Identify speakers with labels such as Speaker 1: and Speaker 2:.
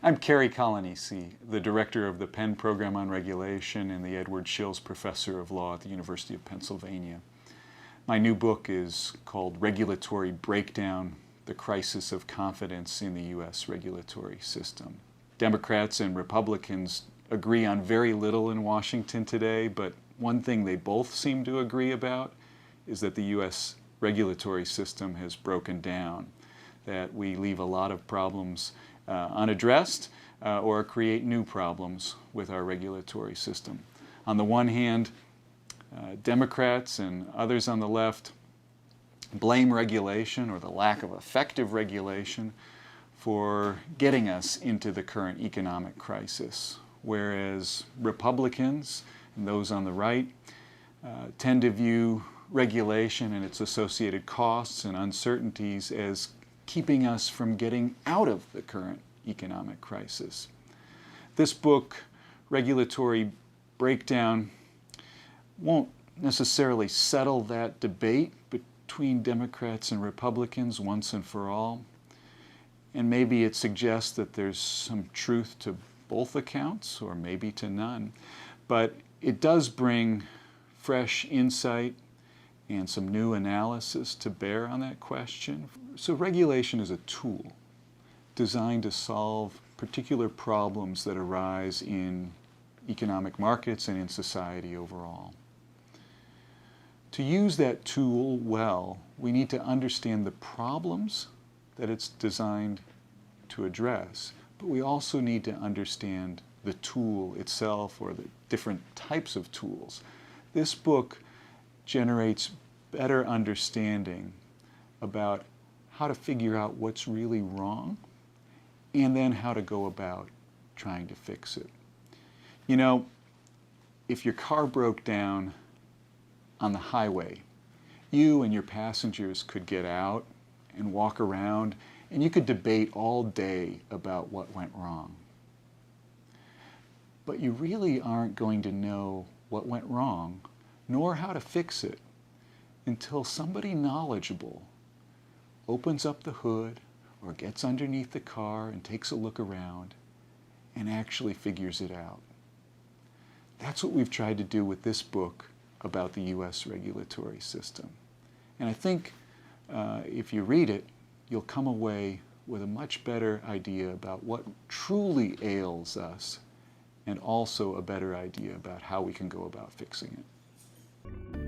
Speaker 1: I'm Cary Coglianese, the director of the Penn Program on Regulation and the Edward Shills Professor of Law at the University of Pennsylvania. My new book is called Regulatory Breakdown: The Crisis of Confidence in the U.S. Regulatory System. Democrats and Republicans agree on very little in Washington today, but one thing they both seem to agree about is that the U.S. regulatory system has broken down, that we leave a lot of problems unaddressed or create new problems with our regulatory system. On the one hand, Democrats and others on the left blame regulation or the lack of effective regulation for getting us into the current economic crisis, whereas Republicans and those on the right tend to view regulation and its associated costs and uncertainties as keeping us from getting out of the current economic crisis. This book, Regulatory Breakdown, won't necessarily settle that debate between Democrats and Republicans once and for all. And maybe it suggests that there's some truth to both accounts, or maybe to none. But it does bring fresh insight and some new analysis to bear on that question. So regulation is a tool designed to solve particular problems that arise in economic markets and in society overall. To use that tool well, we need to understand the problems that it's designed to address, but we also need to understand the tool itself, or the different types of tools. This book generates better understanding about how to figure out what's really wrong and then how to go about trying to fix it. You know, if your car broke down on the highway, you and your passengers could get out and walk around, and you could debate all day about what went wrong. But you really aren't going to know what went wrong, nor how to fix it, until somebody knowledgeable opens up the hood or gets underneath the car and takes a look around and actually figures it out. That's what we've tried to do with this book about the U.S. regulatory system. And I think if you read it, you'll come away with a much better idea about what truly ails us, and also a better idea about how we can go about fixing it.